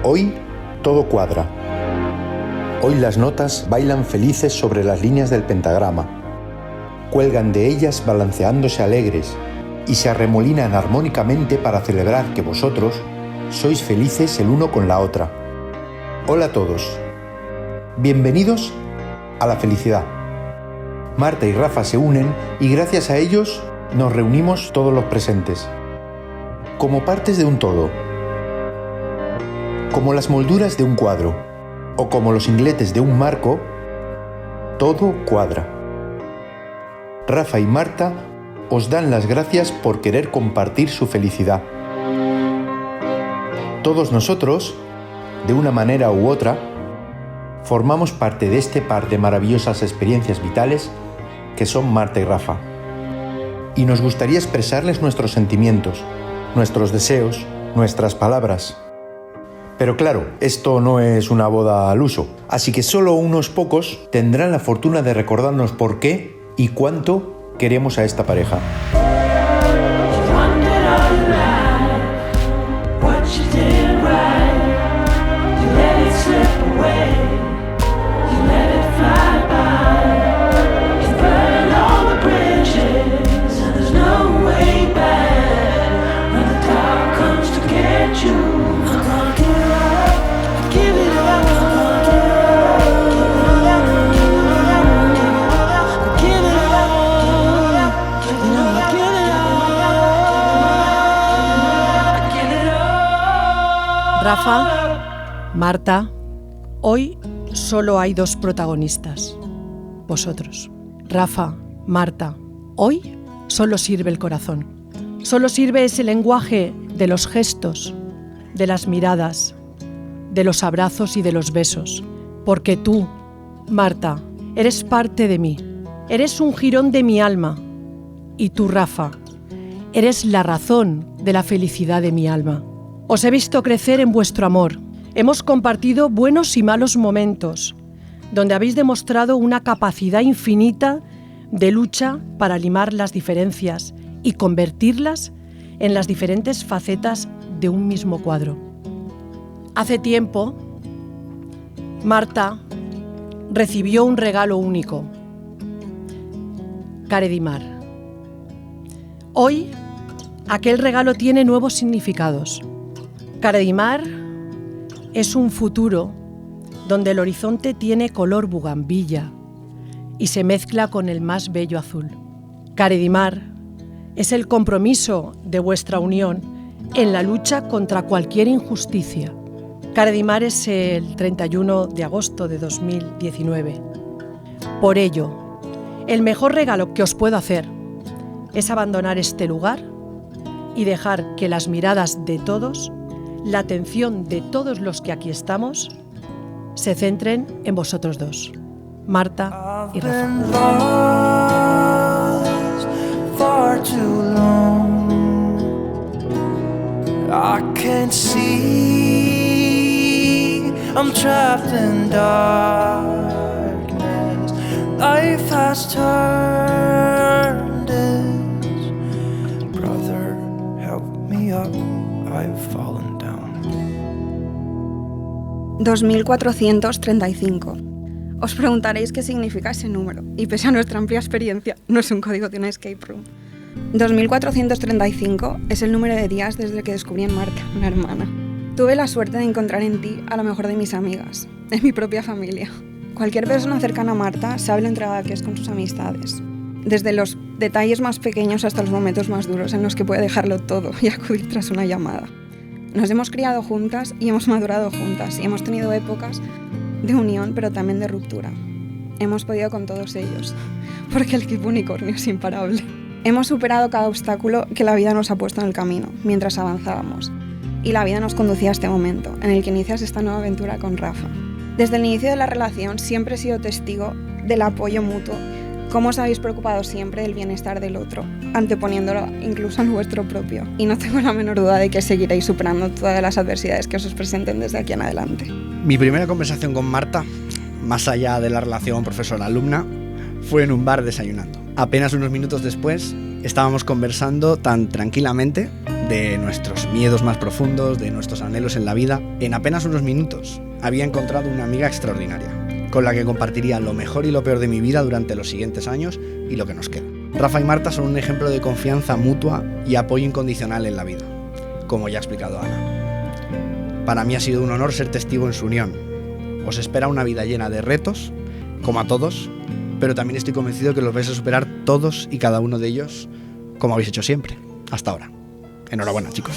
Hoy todo cuadra. Hoy las notas bailan felices sobre las líneas del pentagrama. Cuelgan de ellas balanceándose alegres y se arremolinan armónicamente para celebrar que vosotros sois felices el uno con la otra. Hola a todos. Bienvenidos a la felicidad. Marta y Rafa se unen y gracias a ellos nos reunimos todos los presentes. Como partes de un todo. Como las molduras de un cuadro, o como los ingletes de un marco, todo cuadra. Rafa y Marta os dan las gracias por querer compartir su felicidad. Todos nosotros, de una manera u otra, formamos parte de este par de maravillosas experiencias vitales que son Marta y Rafa. Y nos gustaría expresarles nuestros sentimientos, nuestros deseos, nuestras palabras. Pero claro, esto no es una boda al uso, así que solo unos pocos tendrán la fortuna de recordarnos por qué y cuánto queremos a esta pareja. Rafa, Marta, hoy solo hay dos protagonistas, vosotros. Rafa, Marta, hoy solo sirve el corazón. Solo sirve ese lenguaje de los gestos, de las miradas, de los abrazos y de los besos. Porque tú, Marta, eres parte de mí. Eres un jirón de mi alma. Y tú, Rafa, eres la razón de la felicidad de mi alma. Os he visto crecer en vuestro amor. Hemos compartido buenos y malos momentos, donde habéis demostrado una capacidad infinita de lucha para limar las diferencias y convertirlas en las diferentes facetas de un mismo cuadro. Hace tiempo, Marta recibió un regalo único, Caredimar. Hoy, aquel regalo tiene nuevos significados. Caredimar es un futuro donde el horizonte tiene color bugambilla y se mezcla con el más bello azul. Caredimar es el compromiso de vuestra unión en la lucha contra cualquier injusticia. Caredimar es el 31 de agosto de 2019. Por ello, el mejor regalo que os puedo hacer es abandonar este lugar y dejar que las miradas de todos, la atención de todos los que aquí estamos, se centren en vosotros dos, Marta y I've fallen down. 2435. Os preguntaréis qué significa ese número, y pese a nuestra amplia experiencia, no es un código de una escape room. 2435 es el número de días desde que descubrí en Marta, una hermana. Tuve la suerte de encontrar en ti a la mejor de mis amigas, en mi propia familia. Cualquier persona cercana a Marta sabe lo entregada que es con sus amistades. Desde los detalles más pequeños hasta los momentos más duros en los que puede dejarlo todo y acudir tras una llamada. Nos hemos criado juntas y hemos madurado juntas y hemos tenido épocas de unión pero también de ruptura. Hemos podido con todos ellos, porque el equipo unicornio es imparable. Hemos superado cada obstáculo que la vida nos ha puesto en el camino mientras avanzábamos. Y la vida nos conducía a este momento, en el que inicias esta nueva aventura con Rafa. Desde el inicio de la relación siempre he sido testigo del apoyo mutuo, cómo os habéis preocupado siempre del bienestar del otro, anteponiéndolo incluso al vuestro propio. Y no tengo la menor duda de que seguiréis superando todas las adversidades que os presenten desde aquí en adelante. Mi primera conversación con Marta, más allá de la relación profesor-alumna, fue en un bar desayunando. Apenas unos minutos después, estábamos conversando tan tranquilamente de nuestros miedos más profundos, de nuestros anhelos en la vida. En apenas unos minutos había encontrado una amiga extraordinaria, con la que compartiría lo mejor y lo peor de mi vida durante los siguientes años y lo que nos queda. Rafa y Marta son un ejemplo de confianza mutua y apoyo incondicional en la vida, como ya ha explicado Ana. Para mí ha sido un honor ser testigo en su unión. Os espera una vida llena de retos, como a todos, pero también estoy convencido que los vais a superar todos y cada uno de ellos, como habéis hecho siempre, hasta ahora. Enhorabuena, chicos.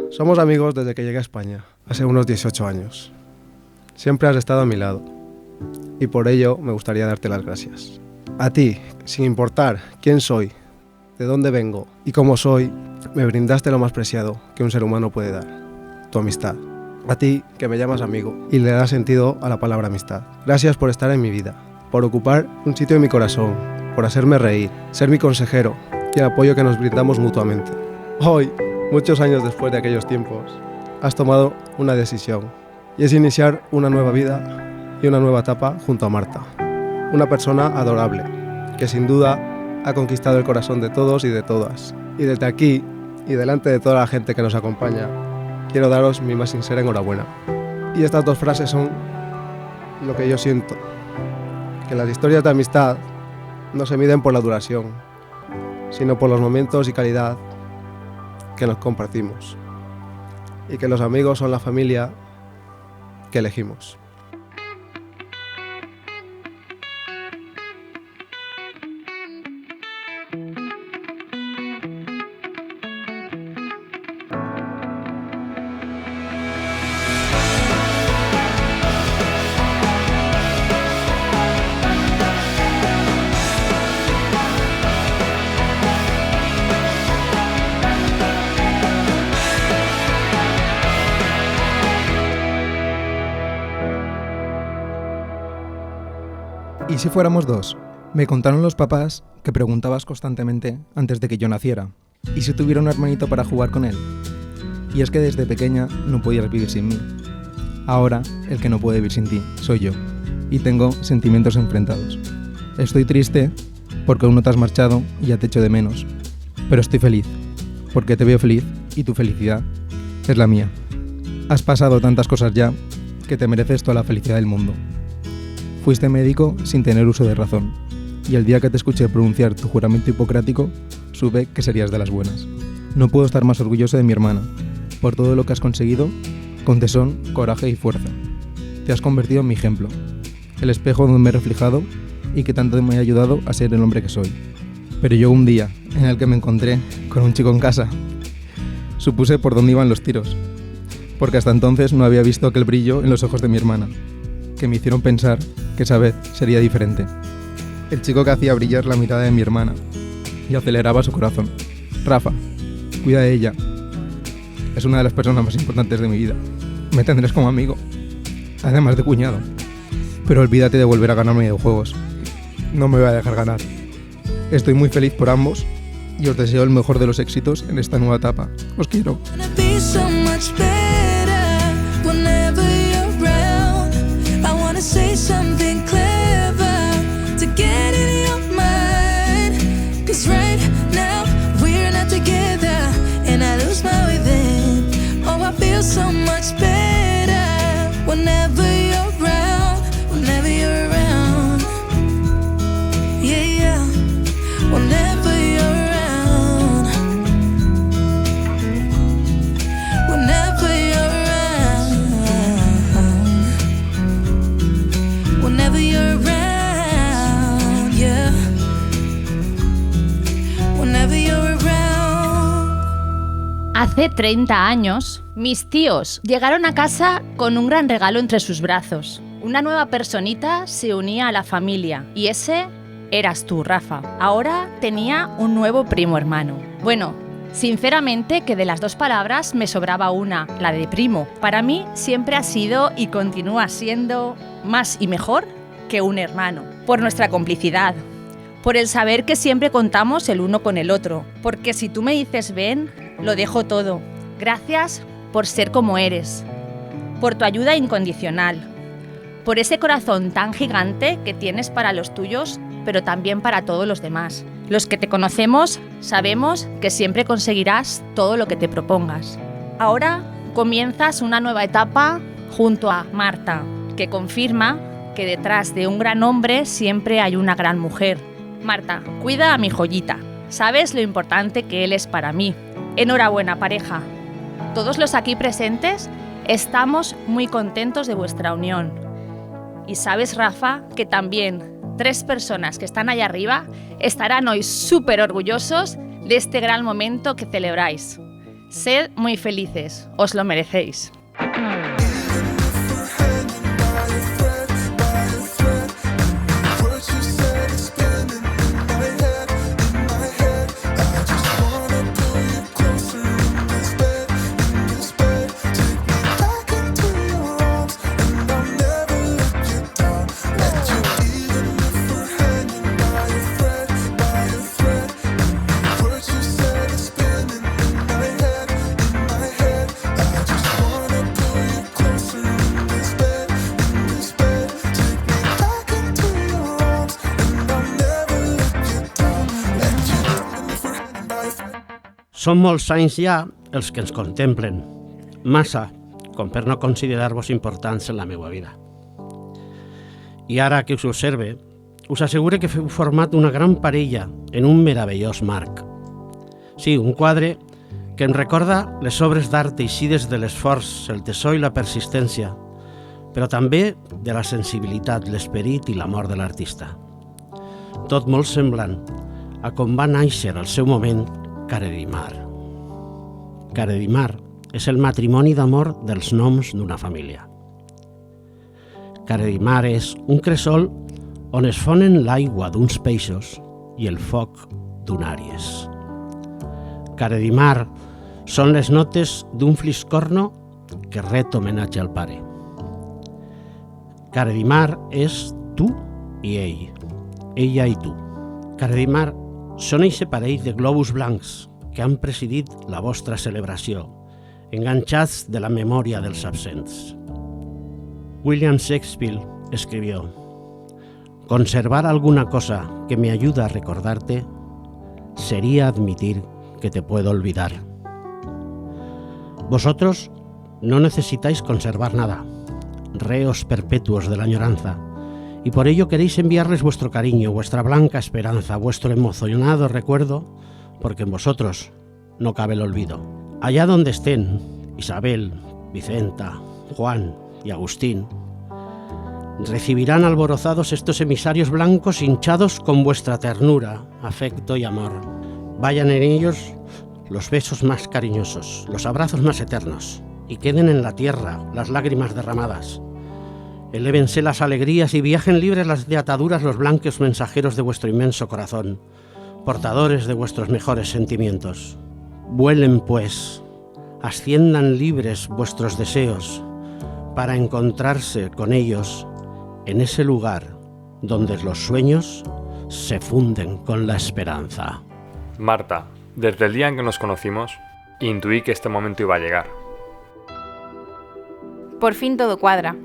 Somos amigos desde que llegué a España, hace unos 18 años. Siempre has estado a mi lado y por ello me gustaría darte las gracias. A ti, sin importar quién soy, de dónde vengo y cómo soy, me brindaste lo más preciado que un ser humano puede dar, tu amistad. A ti, que me llamas amigo y le das sentido a la palabra amistad. Gracias por estar en mi vida, por ocupar un sitio en mi corazón, por hacerme reír, ser mi consejero y el apoyo que nos brindamos mutuamente. Hoy, muchos años después de aquellos tiempos, has tomado una decisión y es iniciar una nueva vida y una nueva etapa junto a Marta. Una persona adorable, que sin duda ha conquistado el corazón de todos y de todas. Y desde aquí, y delante de toda la gente que nos acompaña, quiero daros mi más sincera enhorabuena. Y estas dos frases son lo que yo siento, que las historias de amistad no se miden por la duración, sino por los momentos y calidad que nos compartimos, y que los amigos son la familia que elegimos. ¿Y si fuéramos dos? Me contaron los papás que preguntabas constantemente antes de que yo naciera. ¿Y si tuviera un hermanito para jugar con él? Y es que desde pequeña no podías vivir sin mí. Ahora, el que no puede vivir sin ti soy yo. Y tengo sentimientos enfrentados. Estoy triste porque aún no te has marchado y ya te echo de menos. Pero estoy feliz, porque te veo feliz y tu felicidad es la mía. Has pasado tantas cosas ya que te mereces toda la felicidad del mundo. Fuiste médico sin tener uso de razón, y el día que te escuché pronunciar tu juramento hipocrático, supe que serías de las buenas. No puedo estar más orgulloso de mi hermana, por todo lo que has conseguido, con tesón, coraje y fuerza. Te has convertido en mi ejemplo, el espejo donde me he reflejado y que tanto me ha ayudado a ser el hombre que soy. Pero llegó un día en el que me encontré con un chico en casa. Supuse por dónde iban los tiros, porque hasta entonces no había visto aquel brillo en los ojos de mi hermana, que me hicieron pensar que esa vez sería diferente. El chico que hacía brillar la mirada de mi hermana y aceleraba su corazón. Rafa, cuida de ella. Es una de las personas más importantes de mi vida. Me tendrás como amigo, además de cuñado. Pero olvídate de volver a ganarme videojuegos. No me voy a dejar ganar. Estoy muy feliz por ambos y os deseo el mejor de los éxitos en esta nueva etapa. Os quiero. So much better whenever you're around, whenever you're around. Yeah, yeah, whenever you're around, whenever you're around, whenever you're around, yeah, whenever you're around. Hace 30 años, mis tíos llegaron a casa con un gran regalo entre sus brazos. Una nueva personita se unía a la familia y ese eras tú, Rafa. Ahora tenía un nuevo primo hermano. Bueno, sinceramente que de las dos palabras me sobraba una, la de primo. Para mí siempre ha sido y continúa siendo más y mejor que un hermano. Por nuestra complicidad, por el saber que siempre contamos el uno con el otro. Porque si tú me dices ven, lo dejo todo. Gracias por ser como eres, por tu ayuda incondicional, por ese corazón tan gigante que tienes para los tuyos, pero también para todos los demás. Los que te conocemos sabemos que siempre conseguirás todo lo que te propongas. Ahora comienzas una nueva etapa junto a Marta, que confirma que detrás de un gran hombre siempre hay una gran mujer. Marta, cuida a mi joyita. Sabes lo importante que él es para mí. Enhorabuena, pareja. Todos los aquí presentes estamos muy contentos de vuestra unión. Y sabes, Rafa, que también 3 personas que están allá arriba estarán hoy súper orgullosos de este gran momento que celebráis. Sed muy felices, os lo merecéis. Són molts anys ja els que ens contemplen, massa, com per no considerar-vos importants en la meva vida. I ara que us observe, us assegure que heu format una gran parella en un meravellós marc. Sí, un quadre que em recorda les obres d'art eixides de l'esforç, el tesó i la persistència, però també de la sensibilitat, l'esperit i l'amor de l'artista. Tot molt semblant a com va néixer al seu moment Caredimar. Caredimar és el matrimoni d'amor dels noms d'una família. Caredimar és un cresol on es fonen l'aigua d'uns peixos i el foc d'un àries. Caredimar són les notes d'un fliscorno que ret homenatge al pare. Caredimar és tu i ell, ella i tu. Caredimar són eixe parell de globus blancs que han presidit la vostra celebració, enganchats de la memòria dels absents. William Shakespeare escribió: conservar alguna cosa que me ayuda a recordarte sería admitir que te puedo olvidar. Vosotros no necesitáis conservar nada, reos perpetuos de la añoranza, y por ello queréis enviarles vuestro cariño, vuestra blanca esperanza, vuestro emocionado recuerdo, porque en vosotros no cabe el olvido. Allá donde estén Isabel, Vicenta, Juan y Agustín, recibirán alborozados estos emisarios blancos hinchados con vuestra ternura, afecto y amor. Vayan en ellos los besos más cariñosos, los abrazos más eternos, y queden en la tierra las lágrimas derramadas. Elévense las alegrías y viajen libres las de ataduras los blancos mensajeros de vuestro inmenso corazón, portadores de vuestros mejores sentimientos. Vuelen, pues, asciendan libres vuestros deseos para encontrarse con ellos en ese lugar donde los sueños se funden con la esperanza. Marta, desde el día en que nos conocimos, intuí que este momento iba a llegar. Por fin todo cuadra.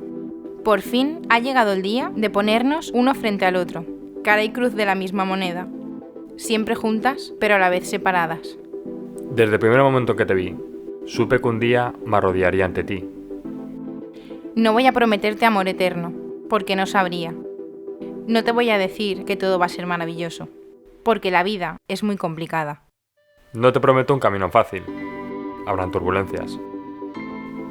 Por fin ha llegado el día de ponernos uno frente al otro, cara y cruz de la misma moneda. Siempre juntas, pero a la vez separadas. Desde el primer momento que te vi, supe que un día me arrodillaría ante ti. No voy a prometerte amor eterno, porque no sabría. No te voy a decir que todo va a ser maravilloso, porque la vida es muy complicada. No te prometo un camino fácil. Habrán turbulencias.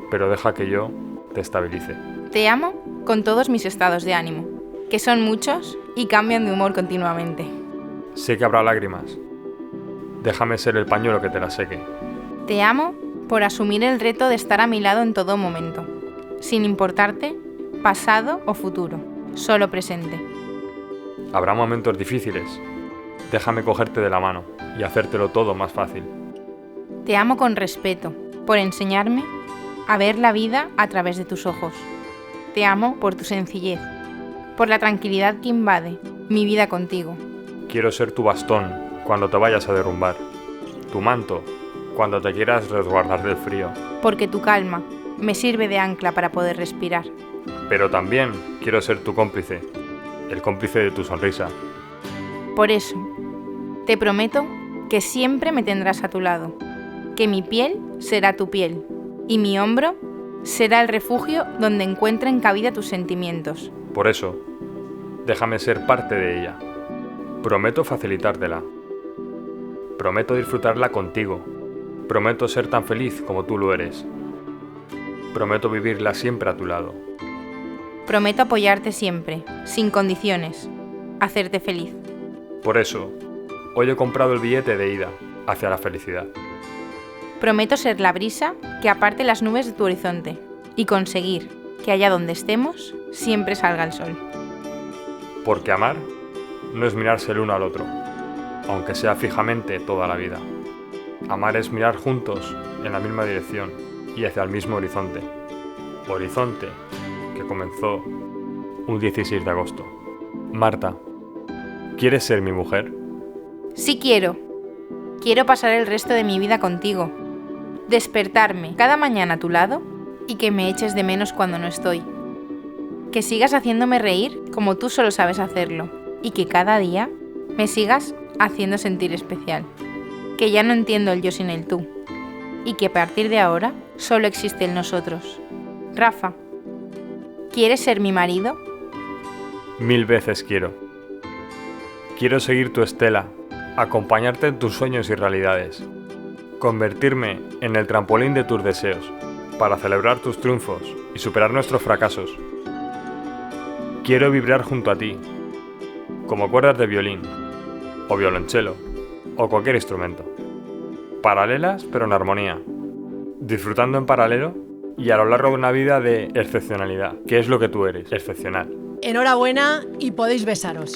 Pero deja que yo te estabilice. Te amo con todos mis estados de ánimo, que son muchos y cambian de humor continuamente. Sé que habrá lágrimas. Déjame ser el pañuelo que te las seque. Te amo por asumir el reto de estar a mi lado en todo momento, sin importarte pasado o futuro, solo presente. Habrá momentos difíciles. Déjame cogerte de la mano y hacértelo todo más fácil. Te amo con respeto, por enseñarme a ver la vida a través de tus ojos. Te amo por tu sencillez, por la tranquilidad que invade mi vida contigo. Quiero ser tu bastón cuando te vayas a derrumbar, tu manto cuando te quieras resguardar del frío. Porque tu calma me sirve de ancla para poder respirar. Pero también quiero ser tu cómplice, el cómplice de tu sonrisa. Por eso, te prometo que siempre me tendrás a tu lado, que mi piel será tu piel y mi hombro será el refugio donde encuentren cabida tus sentimientos. Por eso, déjame ser parte de ella. Prometo facilitártela. Prometo disfrutarla contigo. Prometo ser tan feliz como tú lo eres. Prometo vivirla siempre a tu lado. Prometo apoyarte siempre, sin condiciones, hacerte feliz. Por eso, hoy he comprado el billete de ida hacia la felicidad. Prometo ser la brisa que aparte las nubes de tu horizonte y conseguir que allá donde estemos siempre salga el sol. Porque amar no es mirarse el uno al otro, aunque sea fijamente toda la vida. Amar es mirar juntos en la misma dirección y hacia el mismo horizonte. Horizonte que comenzó un 16 de agosto. Marta, ¿quieres ser mi mujer? Sí quiero. Quiero pasar el resto de mi vida contigo. Despertarme cada mañana a tu lado y que me eches de menos cuando no estoy. Que sigas haciéndome reír como tú solo sabes hacerlo y que cada día me sigas haciendo sentir especial. Que ya no entiendo el yo sin el tú y que a partir de ahora solo existe el nosotros. Rafa, ¿quieres ser mi marido? 1000 veces quiero. Quiero seguir tu estela, acompañarte en tus sueños y realidades, convertirme en el trampolín de tus deseos, para celebrar tus triunfos y superar nuestros fracasos. Quiero vibrar junto a ti, como cuerdas de violín, o violonchelo, o cualquier instrumento. Paralelas pero en armonía, disfrutando en paralelo y a lo largo de una vida de excepcionalidad, que es lo que tú eres, excepcional. Enhorabuena y podéis besaros.